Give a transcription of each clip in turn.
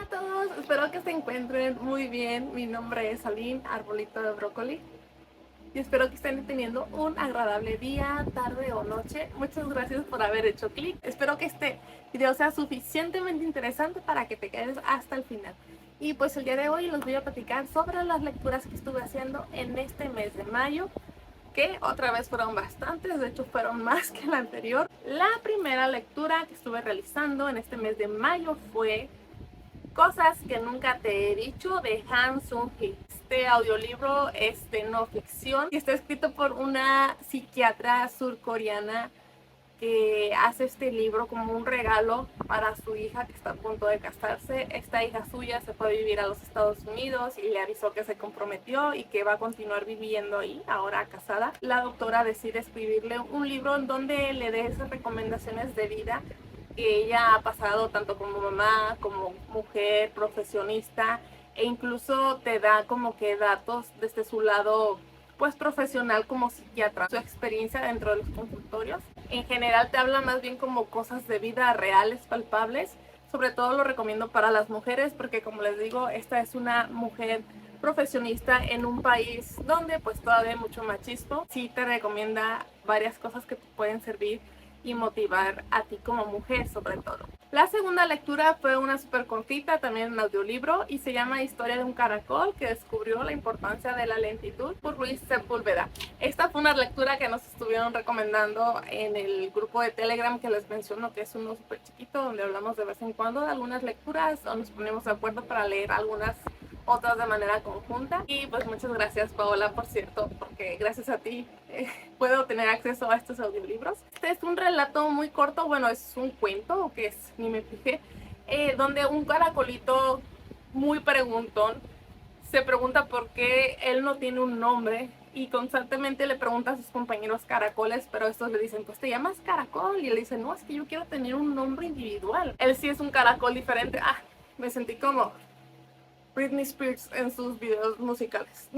Hola a todos, espero que se encuentren muy bien. Mi nombre es Aline, arbolito de brócoli, y espero que estén teniendo un agradable día, tarde o noche. Muchas gracias por haber hecho clic. Espero que este video sea suficientemente interesante para que te quedes hasta el final. Y pues el día de hoy les voy a platicar sobre las lecturas que estuve haciendo en este mes de mayo, que otra vez fueron bastantes, de hecho fueron más que la anterior. La primera lectura que estuve realizando en este mes de mayo fue Cosas que nunca te he dicho, de Han Sung-hee. Este audiolibro es de no ficción y está escrito por una psiquiatra surcoreana que hace este libro como un regalo para su hija que está a punto de casarse. Esta hija suya se fue a vivir a los Estados Unidos y le avisó que se comprometió y que va a continuar viviendo ahí, ahora casada. La doctora decide escribirle un libro en donde le dé esas recomendaciones de vida que ella ha pasado tanto como mamá, como mujer, profesionista, e incluso te da como que datos desde su lado pues profesional como psiquiatra, su experiencia dentro de los consultorios. En general te habla más bien como cosas de vida reales, palpables. Sobre todo lo recomiendo para las mujeres porque, como les digo, esta es una mujer profesionista en un país donde pues todavía hay mucho machismo. Sí te recomienda varias cosas que te pueden servir y motivar a ti como mujer sobre todo. La segunda lectura fue una súper cortita, también un audiolibro, y se llama Historia de un caracol que descubrió la importancia de la lentitud, por Luis Sepúlveda. Esta fue una lectura que nos estuvieron recomendando en el grupo de Telegram que les menciono, que es uno súper chiquito, donde hablamos de vez en cuando de algunas lecturas o nos ponemos de acuerdo para leer algunas otras de manera conjunta. Y pues muchas gracias, Paola, por cierto, porque gracias a ti puedo tener acceso a estos audiolibros. Este es un relato muy corto, bueno, es un cuento, o que es, ni me fijé, donde un caracolito muy preguntón se pregunta por qué él no tiene un nombre y constantemente le pregunta a sus compañeros caracoles, pero estos le dicen, pues te llamas caracol, y él dice, no, es que yo quiero tener un nombre individual. Él sí es un caracol diferente. Me sentí como Britney Spears en sus videos musicales.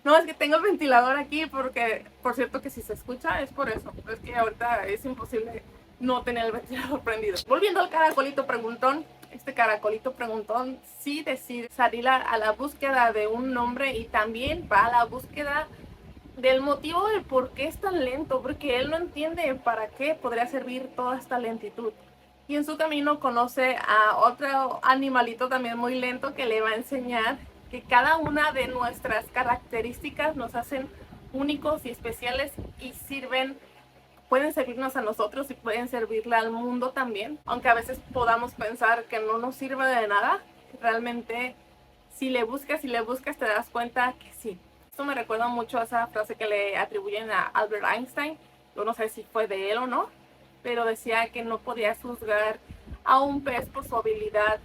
No, es que tengo el ventilador aquí porque, por cierto, que si se escucha es por eso. Es que ahorita es imposible no tener el ventilador prendido. Volviendo al caracolito preguntón, este caracolito preguntón sí decide salir a la búsqueda de un nombre y también va a la búsqueda del motivo del por qué es tan lento, porque él no entiende para qué podría servir toda esta lentitud. Y en su camino conoce a otro animalito también muy lento que le va a enseñar que cada una de nuestras características nos hacen únicos y especiales y pueden servirnos a nosotros y pueden servirle al mundo también. Aunque a veces podamos pensar que no nos sirve de nada, realmente si le buscas te das cuenta que sí. Esto me recuerda mucho a esa frase que le atribuyen a Albert Einstein. Yo no sé si fue de él o no, pero decía que no podías juzgar a un pez por su habilidad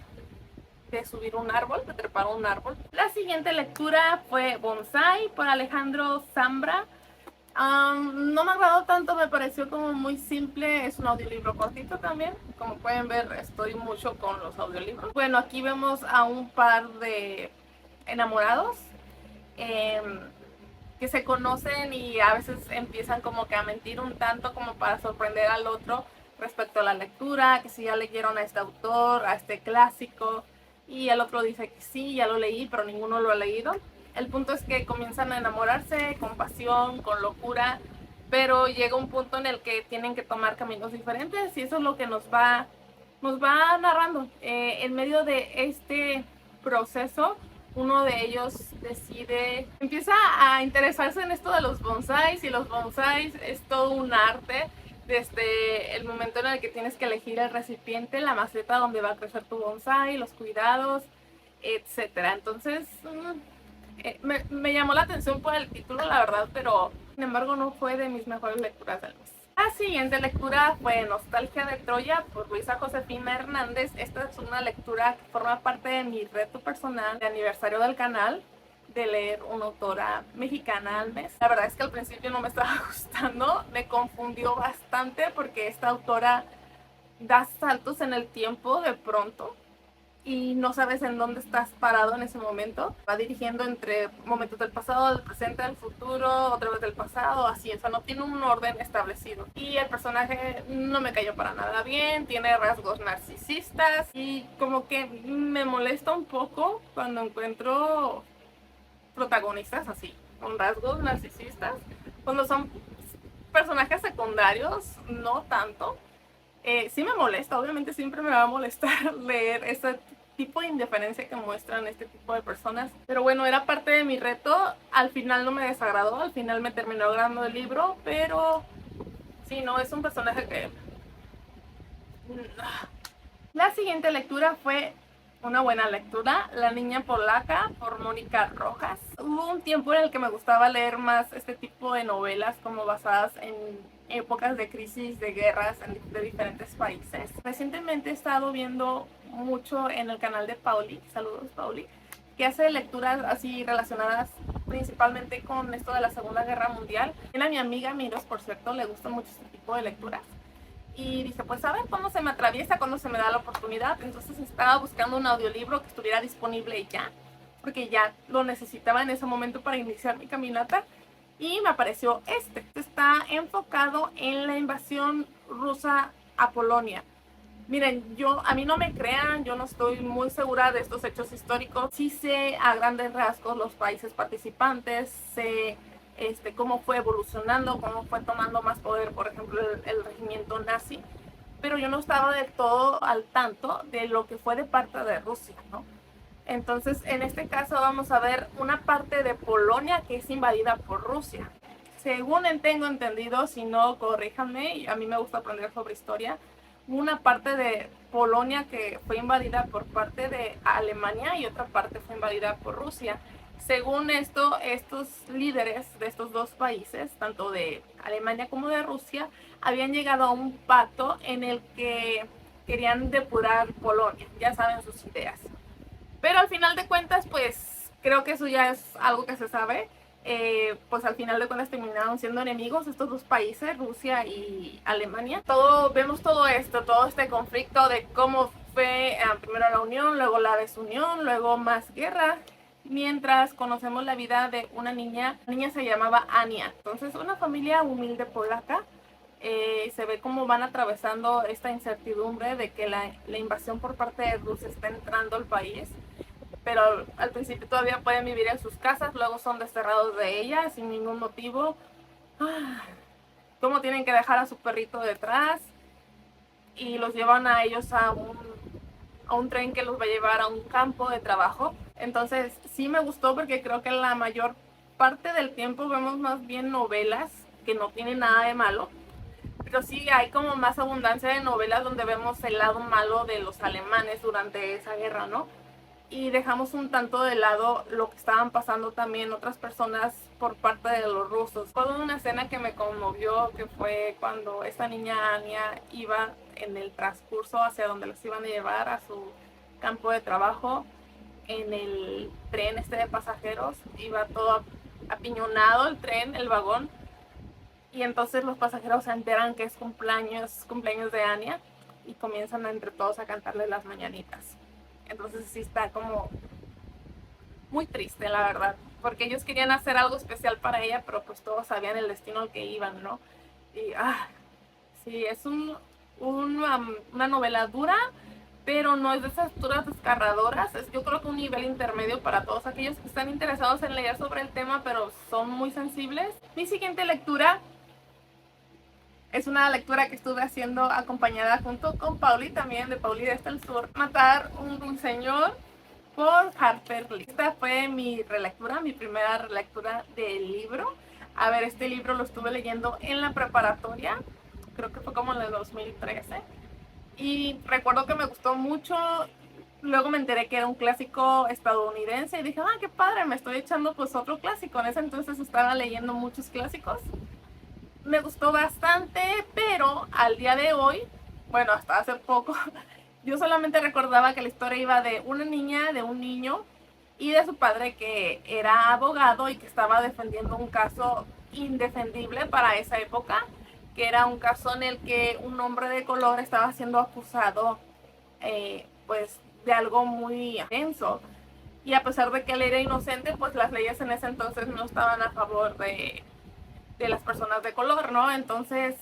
de subir un árbol, de trepar un árbol. La siguiente lectura fue Bonsai por Alejandro Zambra. No me agradó tanto, me pareció como muy simple. Es un audiolibro cortito también. Como pueden ver, estoy mucho con los audiolibros. Bueno, aquí vemos a un par de enamorados eh, que se conocen y a veces empiezan como que a mentir un tanto como para sorprender al otro respecto a la lectura, que si ya leyeron a este autor, a este clásico, y el otro dice que sí, ya lo leí, pero ninguno lo ha leído. El punto es que comienzan a enamorarse con pasión, con locura, pero llega un punto en el que tienen que tomar caminos diferentes y eso es lo que nos va narrando. En medio de este proceso, uno de ellos empieza a interesarse en esto de los bonsáis, y los bonsáis es todo un arte, desde el momento en el que tienes que elegir el recipiente, la maceta donde va a crecer tu bonsái, los cuidados, etcétera. Entonces, me llamó la atención por el título, la verdad, pero sin embargo no fue de mis mejores lecturas del mes. La siguiente lectura fue Nostalgia de Troya por Luisa Josefina Hernández. Esta es una lectura que forma parte de mi reto personal de aniversario del canal, de leer una autora mexicana al mes. La verdad es que al principio no me estaba gustando, me confundió bastante porque esta autora da saltos en el tiempo de pronto. y no sabes en dónde estás parado en ese momento. Va dirigiendo entre momentos del pasado, del presente, del futuro, otra vez del pasado, así, o sea, no tiene un orden establecido. Y el personaje no me cayó para nada bien, tiene rasgos narcisistas y como que me molesta un poco cuando encuentro protagonistas así, con rasgos narcisistas, cuando son personajes secundarios, no tanto. Sí me molesta, obviamente siempre me va a molestar leer ese tipo de indiferencia que muestran este tipo de personas. Pero bueno, era parte de mi reto. Al final no me desagradó, al final me terminó agradando el libro, pero sí, no, es un personaje que... La siguiente lectura fue una buena lectura, La niña polaca, por Mónica Rojas. Hubo un tiempo en el que me gustaba leer más este tipo de novelas como basadas en épocas de crisis, de guerras de diferentes países. Recientemente he estado viendo mucho en el canal de Pauli, saludos Pauli, que hace lecturas así relacionadas principalmente con esto de la Segunda Guerra Mundial. A mi amiga Miros, por cierto, le gusta mucho este tipo de lecturas. Y dije, pues a ver cuándo se me atraviesa, cuándo se me da la oportunidad. Entonces estaba buscando un audiolibro que estuviera disponible ya, porque ya lo necesitaba en ese momento para iniciar mi caminata. Y me apareció este. Está enfocado en la invasión rusa a Polonia. Miren, a mí no me crean, yo no estoy muy segura de estos hechos históricos. Sí sé a grandes rasgos los países participantes, sé cómo fue evolucionando, cómo fue tomando más poder, por ejemplo, el regimiento nazi, pero yo no estaba del todo al tanto de lo que fue de parte de Rusia, ¿no? Entonces, en este caso vamos a ver una parte de Polonia que es invadida por Rusia. Según tengo entendido, si no, corríjanme, a mí me gusta aprender sobre historia, una parte de Polonia que fue invadida por parte de Alemania y otra parte fue invadida por Rusia. Según esto, estos líderes de estos dos países, tanto de Alemania como de Rusia, habían llegado a un pacto en el que querían depurar Polonia, ya saben sus ideas. Pero al final de cuentas, pues creo que eso ya es algo que se sabe. Pues al final de cuentas terminaron siendo enemigos estos dos países, Rusia y Alemania. Vemos todo esto, todo este conflicto de cómo fue primero la unión, luego la desunión, luego más guerra, mientras conocemos la vida de una niña. La niña se llamaba Ania. Entonces, una familia humilde polaca. Se ve cómo van atravesando esta incertidumbre de que la invasión por parte de Rusia está entrando al país, pero al principio todavía pueden vivir en sus casas, luego son desterrados de ellas sin ningún motivo. Cómo tienen que dejar a su perrito detrás y los llevan a ellos a un tren que los va a llevar a un campo de trabajo. Entonces sí me gustó porque creo que la mayor parte del tiempo vemos más bien novelas que no tienen nada de malo, pero sí hay como más abundancia de novelas donde vemos el lado malo de los alemanes durante esa guerra, ¿no? Y dejamos un tanto de lado lo que estaban pasando también otras personas por parte de los rusos. Fue una escena que me conmovió, que fue cuando esta niña Ania iba en el transcurso hacia donde los iban a llevar a su campo de trabajo, en el tren de pasajeros, iba todo apiñonado el tren, el vagón, y entonces los pasajeros se enteran que es cumpleaños de Ania y comienzan entre todos a cantarle las mañanitas. Entonces sí está como muy triste, la verdad, porque ellos querían hacer algo especial para ella, pero pues todos sabían el destino al que iban, ¿no? Y sí, es una novela dura, pero no es de esas duras desgarradoras. Yo creo que un nivel intermedio para todos aquellos que están interesados en leer sobre el tema, pero son muy sensibles. Mi siguiente lectura es una lectura que estuve haciendo acompañada junto con Pauli, también de Pauli desde el Sur. Matar un ruiseñor, por Harper Lee. Esta fue mi relectura, mi primera relectura del libro. A ver, este libro lo estuve leyendo en la preparatoria, creo que fue como en el 2013. Y recuerdo que me gustó mucho. Luego me enteré que era un clásico estadounidense y dije, qué padre, me estoy echando pues otro clásico. En ese entonces estaba leyendo muchos clásicos. Me gustó bastante, pero al día de hoy, bueno, hasta hace poco, yo solamente recordaba que la historia iba de una niña, de un niño y de su padre que era abogado y que estaba defendiendo un caso indefendible para esa época, que era un caso en el que un hombre de color estaba siendo acusado pues de algo muy denso. Y a pesar de que él era inocente, pues las leyes en ese entonces no estaban a favor de las personas de color, ¿no? Entonces,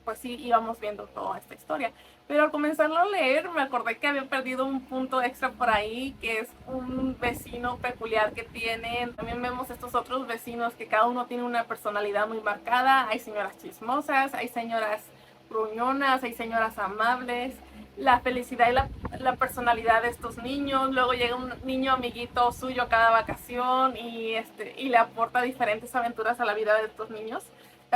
pues sí, íbamos viendo toda esta historia. Pero al comenzarlo a leer, me acordé que había perdido un punto extra por ahí, que es un vecino peculiar que tienen. También vemos estos otros vecinos que cada uno tiene una personalidad muy marcada. Hay señoras chismosas, hay señoras gruñonas, hay señoras amables. La felicidad y la personalidad de estos niños. Luego llega un niño amiguito suyo cada vacación y le aporta diferentes aventuras a la vida de estos niños.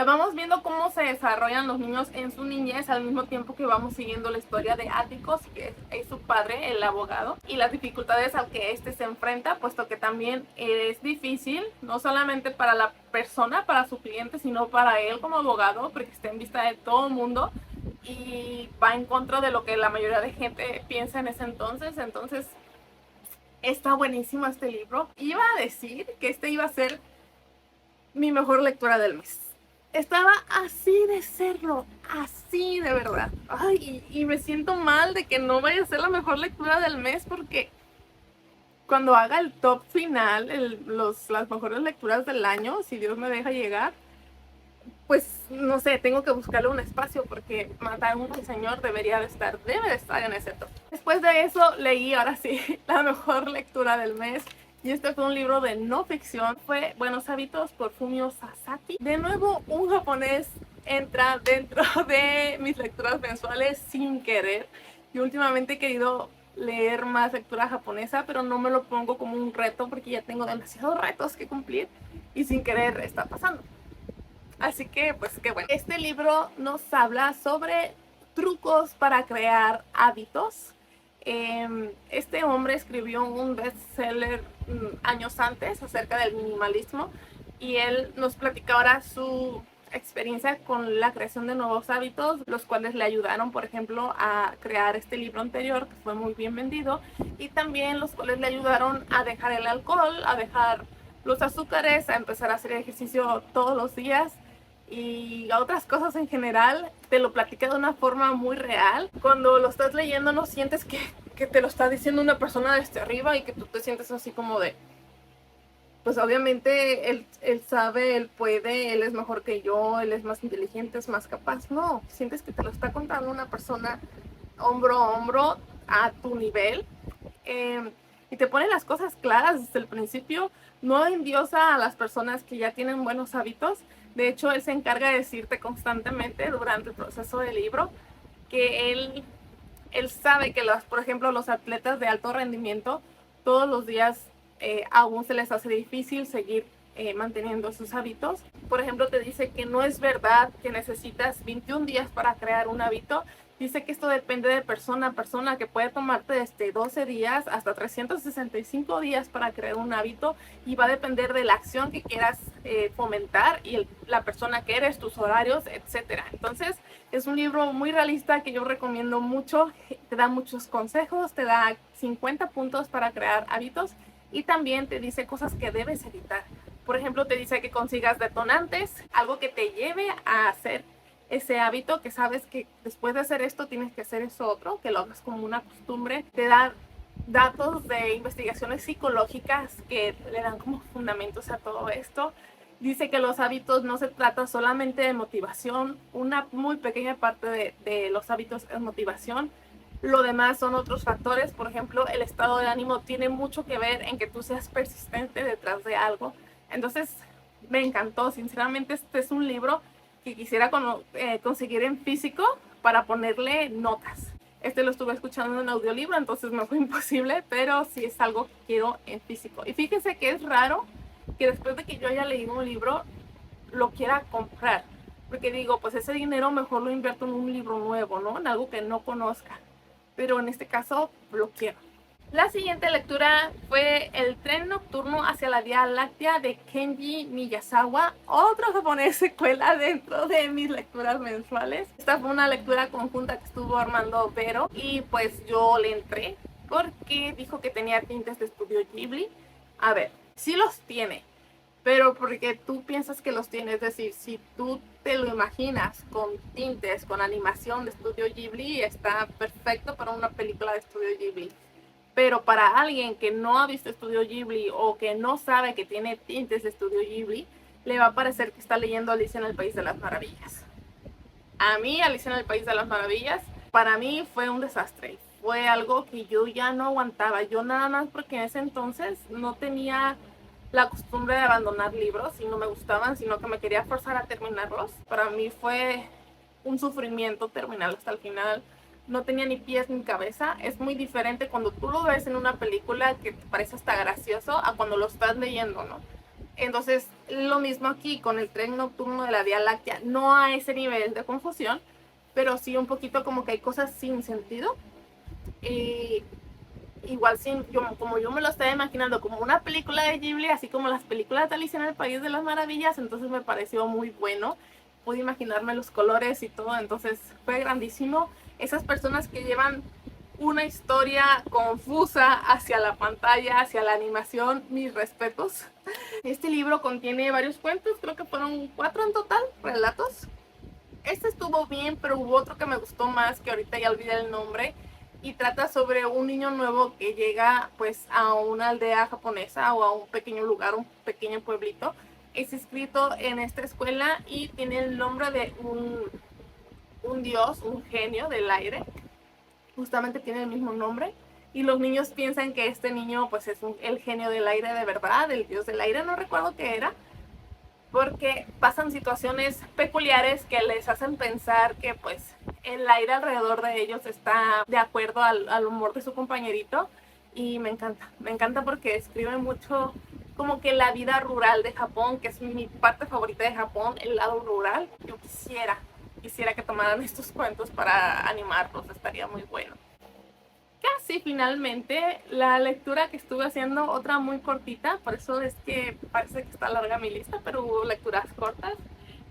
Vamos viendo cómo se desarrollan los niños en su niñez al mismo tiempo que vamos siguiendo la historia de Atticus, que es su padre, el abogado, y las dificultades al que éste se enfrenta, puesto que también es difícil, no solamente para la persona, para su cliente, sino para él como abogado, porque está en vista de todo el mundo y va en contra de lo que la mayoría de gente piensa en ese entonces. Entonces, está buenísimo este libro. Iba a decir que este iba a ser mi mejor lectura del mes. Estaba así de serlo, así de verdad. Ay, y me siento mal de que no vaya a ser la mejor lectura del mes, porque cuando haga el top final, las mejores lecturas del año, si Dios me deja llegar, pues no sé, tengo que buscarle un espacio, porque Matar a un Ruiseñor debe de estar en ese top. Después de eso leí ahora sí la mejor lectura del mes. Y este fue un libro de no ficción, fue Buenos Hábitos por Fumio Sasaki. De nuevo, un japonés entra dentro de mis lecturas mensuales sin querer. Yo últimamente he querido leer más lectura japonesa, pero no me lo pongo como un reto porque ya tengo demasiados retos que cumplir y sin querer está pasando. Así que, pues qué bueno. Este libro nos habla sobre trucos para crear hábitos. Este hombre escribió un bestseller años antes acerca del minimalismo y él nos platica ahora su experiencia con la creación de nuevos hábitos, los cuales le ayudaron, por ejemplo, a crear este libro anterior que fue muy bien vendido, y también los cuales le ayudaron a dejar el alcohol, a dejar los azúcares, a empezar a hacer ejercicio todos los días y a otras cosas en general. Te lo platica de una forma muy real. Cuando lo estás leyendo no sientes que te lo está diciendo una persona desde arriba y que tú te sientes así como de, pues obviamente él sabe, él puede, él es mejor que yo, él es más inteligente, es más capaz. No, sientes que te lo está contando una persona hombro a hombro a tu nivel. Y te pone las cosas claras desde el principio. No endiosa a las personas que ya tienen buenos hábitos. De hecho, él se encarga de decirte constantemente durante el proceso del libro que él sabe que, por ejemplo, los atletas de alto rendimiento todos los días aún se les hace difícil seguir manteniendo sus hábitos. Por ejemplo, te dice que no es verdad que necesitas 21 días para crear un hábito. Dice que esto depende de persona a persona, que puede tomarte desde 12 días hasta 365 días para crear un hábito, y va a depender de la acción que quieras fomentar y la persona que eres, tus horarios, etc. Entonces, es un libro muy realista que yo recomiendo mucho. Te da muchos consejos, te da 50 puntos para crear hábitos y también te dice cosas que debes evitar. Por ejemplo, te dice que consigas detonantes, algo que te lleve a hacer ese hábito, que sabes que después de hacer esto tienes que hacer eso otro, que lo hagas como una costumbre. Te da datos de investigaciones psicológicas que le dan como fundamentos a todo esto. Dice que los hábitos no se trata solamente de motivación, una muy pequeña parte de los hábitos es motivación. Lo demás son otros factores. Por ejemplo, el estado de ánimo tiene mucho que ver en que tú seas persistente detrás de algo. Entonces, me encantó. Sinceramente, este es un libro que quisiera conseguir en físico para ponerle notas. Este lo estuve escuchando en audiolibro, entonces me fue imposible, pero sí es algo que quiero en físico. Y fíjense que es raro que después de que yo haya leído un libro, lo quiera comprar. Porque digo, pues ese dinero mejor lo invierto en un libro nuevo, ¿no? En algo que no conozca. Pero en este caso, lo quiero. La siguiente lectura fue El tren nocturno hacia la Vía Láctea de Kenji Miyazawa, otro japonés secuela dentro de mis lecturas mensuales. Esta fue una lectura conjunta que estuvo armando Vero y pues yo le entré porque dijo que tenía tintes de estudio Ghibli. A ver, sí los tiene, pero porque tú piensas que los tiene. Es decir, si tú te lo imaginas con tintes, con animación de estudio Ghibli, está perfecto para una película de estudio Ghibli. pero para alguien que no ha visto Estudio Ghibli o que no sabe que tiene tintes de Estudio Ghibli, le va a parecer que está leyendo Alicia en el País de las Maravillas. A mí, Alicia en el País de las Maravillas, para mí fue un desastre. Fue algo que yo ya no aguantaba. Yo nada más porque en ese entonces no tenía la costumbre de abandonar libros y no me gustaban, sino que me quería forzar a terminarlos. Para mí fue un sufrimiento terminar hasta el final. No tenía ni pies ni cabeza. Es muy diferente cuando tú lo ves en una película que te parece hasta gracioso a cuando lo estás leyendo, ¿no? Entonces, lo mismo aquí con el tren nocturno de la Vía Láctea. No a ese nivel de confusión, pero sí un poquito como que hay cosas sin sentido. Y igual como yo me lo estaba imaginando como una película de Ghibli, así como las películas de Alicia en el País de las Maravillas, entonces me pareció muy bueno. Pude imaginarme los colores y todo, entonces fue grandísimo. Esas personas que llevan una historia confusa hacia la pantalla, hacia la animación, mis respetos. Este libro contiene varios cuentos, creo que fueron 4 en total, relatos. Este estuvo bien, pero hubo otro que me gustó más, que ahorita ya olvidé el nombre, y trata sobre un niño nuevo que llega pues a una aldea japonesa o a un pequeño lugar, un pequeño pueblito. Es escrito en esta escuela y tiene el nombre de un dios, un genio del aire. Justamente tiene el mismo nombre. Y los niños piensan que este niño pues es el genio del aire de verdad, el dios del aire, no recuerdo qué era. Porque pasan situaciones peculiares que les hacen pensar que pues el aire alrededor de ellos está de acuerdo al humor de su compañerito. Y me encanta porque describe mucho como que la vida rural de Japón, que es mi parte favorita de Japón, el lado rural. Yo quisiera que tomaran estos cuentos para animarlos, estaría muy bueno. Casi finalmente la lectura que estuve haciendo, otra muy cortita, por eso es que parece que está larga mi lista, pero hubo lecturas cortas,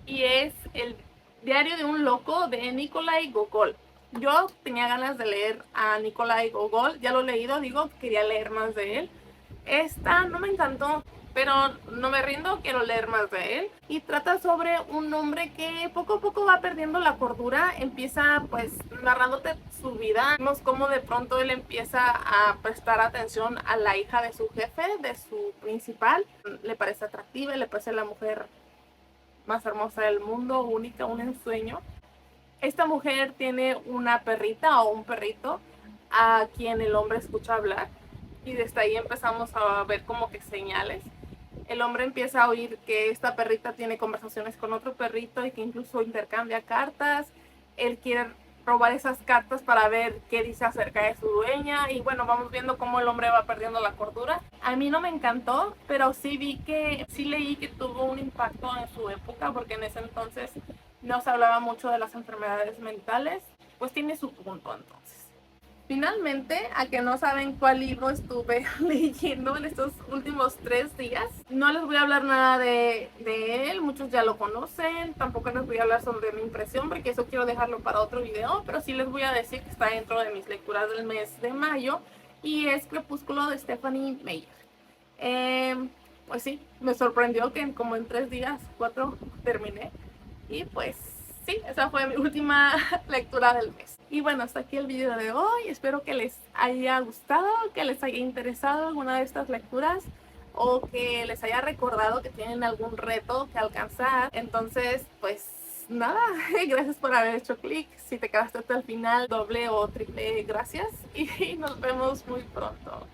y es El diario de un loco de Nikolai Gogol. Yo tenía ganas de leer a Nikolai Gogol, ya lo he leído, quería leer más de él. Esta no me encantó, pero no me rindo, quiero leer más de él. Y trata sobre un hombre que poco a poco va perdiendo la cordura, empieza pues narrándote su vida. Vemos cómo de pronto él empieza a prestar atención a la hija de su jefe, de su principal. Le parece atractiva, le parece la mujer más hermosa del mundo, única, un ensueño. Esta mujer tiene una perrita o un perrito a quien el hombre escucha hablar, y desde ahí empezamos a ver como que señales. El hombre empieza a oír que esta perrita tiene conversaciones con otro perrito y que incluso intercambia cartas. Él quiere robar esas cartas para ver qué dice acerca de su dueña, y bueno, vamos viendo cómo el hombre va perdiendo la cordura. A mí no me encantó, pero sí leí que tuvo un impacto en su época, porque en ese entonces no se hablaba mucho de las enfermedades mentales. Pues tiene su punto entonces. Finalmente, a que no saben cuál libro estuve leyendo en estos últimos 3 días, no les voy a hablar nada de él, muchos ya lo conocen, tampoco les voy a hablar sobre mi impresión porque eso quiero dejarlo para otro video, pero sí les voy a decir que está dentro de mis lecturas del mes de mayo, y es Crepúsculo de Stephanie Meyer. Pues sí, me sorprendió que como en 3 días, 4 terminé, y pues sí, esa fue mi última lectura del mes. Y bueno, hasta aquí el video de hoy. Espero que les haya gustado, que les haya interesado alguna de estas lecturas, o que les haya recordado que tienen algún reto que alcanzar. Entonces, pues nada, gracias por haber hecho clic. Si te quedaste hasta el final, doble o triple gracias, y nos vemos muy pronto.